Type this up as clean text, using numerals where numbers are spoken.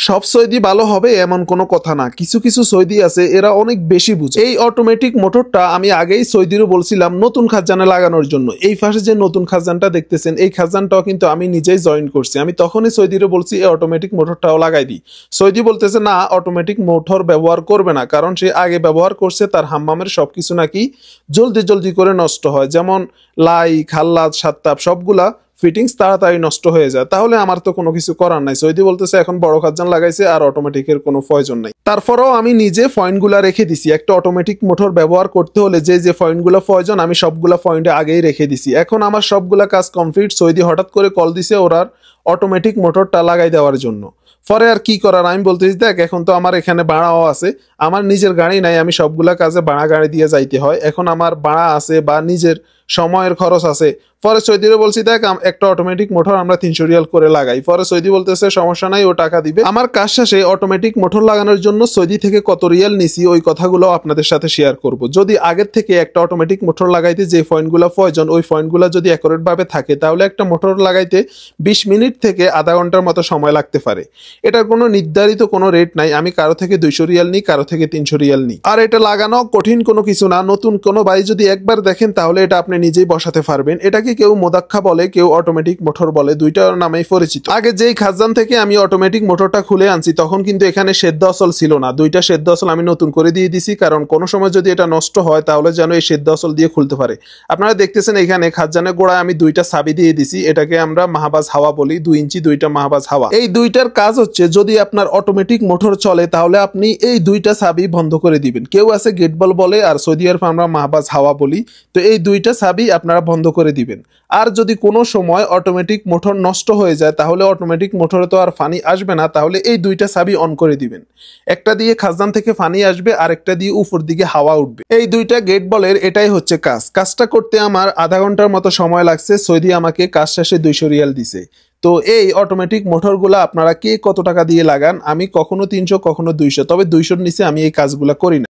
সব সৌদি ভালো হবে এমন কোনো কথা না, কিছু কিছু সৌদি আছে এরা অনেক বেশি বুঝে। এই অটোমেটিক মোটরটা আমি আগেই সৌদিরও বলছিলাম নতুন খাজানে লাগানোর জন্য। এই পাশে যে নতুন খাজানটা দেখতেছেন এই খাজানটাও কিন্তু আমি নিজেই জয়েন করছি। আমি তখনই সৌদিরও বলছি এই অটোমেটিক মোটরটাও লাগাই দিই। সৌদি বলতেছে না অটোমেটিক মোটর ব্যবহার করবে না, কারণ সে আগে ব্যবহার করছে তার হাম্মামের সবকিছু নাকি জলদি জলদি করে নষ্ট হয়, যেমন লাই খাল্লাদ সাত্তাপ সবগুলা ফিটিংস তাড়াতাড়ি নষ্ট হয়ে যায়। তাহলে আমার তো কোনো কিছু করার নাই। সৌদি বলতেছে এখন বড় খাজান লাগাইছে আর অটোমেটিকের কোনো প্রয়োজন নাই। তারপরেও আমি নিজে পয়েন্টগুলা রেখে দিছি। একটা অটোমেটিক মোটর ব্যবহার করতে হলে যে যে পয়েন্টগুলো প্রয়োজন আমি সবগুলা পয়েন্টে আগেই রেখে দিছি। এখন আমার সবগুলা কাজ কমপ্লিট। সৌদি হঠাৎ করে কল দিছে ওরার অটোমেটিক মোটরটা লাগাই দেওয়ার জন্য। পরে আর কি করার, আমি বলতেছি দেখ এখন তো আমার এখানে ভাড়াও আছে, আমার নিজের গাড়ি নাই, আমি সবগুলা কাজে ভাড়া গাড়ি দিয়ে যাইতে হয়। এখন আমার ভাড়া আছে বা নিজের সময়ের খরচ আছে। পরে সৌদিরে বলছি দেখ একটা অটোমেটিক মোটর আমরা 300 রিয়াল করে লাগাই। পরে সৌদি বলতেছে সমস্যা নাই, ও টাকা দিবে। আমার কাজ শেষে অটোমেটিক মোটর লাগানোর জন্য সৌদি থেকে কত রিয়াল নিছি ওই কথাগুলো আপনাদের সাথে শেয়ার করব। যদি আগের থেকে একটা অটোমেটিক মোটর লাগাইতে যে পয়েন্টগুলো প্রয়োজন ওই পয়েন্টগুলো যদি অ্যাকুরেট ভাবে থাকে তাহলে একটা মোটর লাগাইতে 20 মিনিট থেকে আধা ঘন্টার মতো সময় লাগতে পারে। এটার কোনো নির্ধারিত কোনো রেট নাই, আমি কারো থেকে 200 রিয়াল নিই, কারো থেকে 300 রিয়াল নিই। আর এটা লাগানো কঠিন কোনো কিছু না। নতুন কোনো বাড়ি যদি একবার দেখেন তাহলে এটা আপনি নিজেই বসাতে পারবেন। এটাকে কেউ মোদাক্কা বলে, কেউ অটোমেটিক মোটর বলে, দুইটার নামেই পরিচিত। আগে যেই খাজান থেকে আমি অটোমেটিক মোটরটা খুলে আনছি তখন কিন্তু এখানে সেদ্ধ আসল ছিল না। দুইটা সেদ্ধ আসল আমি নতুন করে দিয়ে দিছি, কারণ কোনো সময় যদি এটা নষ্ট হয় তাহলে যেন এই সেদ্ধ আসল দিয়ে খুলতে পারে। আপনারা দেখতেছেন এখানে খাজানের গোড়ায় আমি দুইটা চাবি দিয়ে দিছি, এটাকে আমরা মাহবাজ হাওয়া বলি। 2 ইঞ্চি দুইটা মাহবাজ হাওয়া। এই দুইটার কাজ হচ্ছে যদি আপনার অটোমেটিক মোটর চলে তাহলে আপনি এই দুইটা চাবি বন্ধ করে দিবেন। কেউ আছে গেট বল বলে আর সৌদি আরবে আমরা মাহবাজ হাওয়া বলি। তো এই দুইটা চাবি আপনারা বন্ধ করে দিবেন। আর যদি কোনো সময় অটোমেটিক মোটর নষ্ট হয়ে যায় তাহলে অটোমেটিক মোটরে তো আর পানি আসবে না, তাহলে এই দুইটা চাবি অন করে দিবেন। একটা দিয়ে খাজান থেকে পানি আসবে আর একটা দিয়ে উপর দিকে হাওয়া উঠবে। এই দুইটা গেট বলের এটাই হচ্ছে কাজ। কাজটা করতে আমার আধা ঘন্টার মতো সময় লাগছে। সৌদি আমাকে কাজ শেষে 200 রিয়াল দিছে। তো এই অটোমেটিক মোটরগুলো আপনারা কে কত টাকা দিয়ে লাগান? আমি কখনো 300 কখনো 200, তবে 200-র নিচে আমি এই কাজগুলো করি না।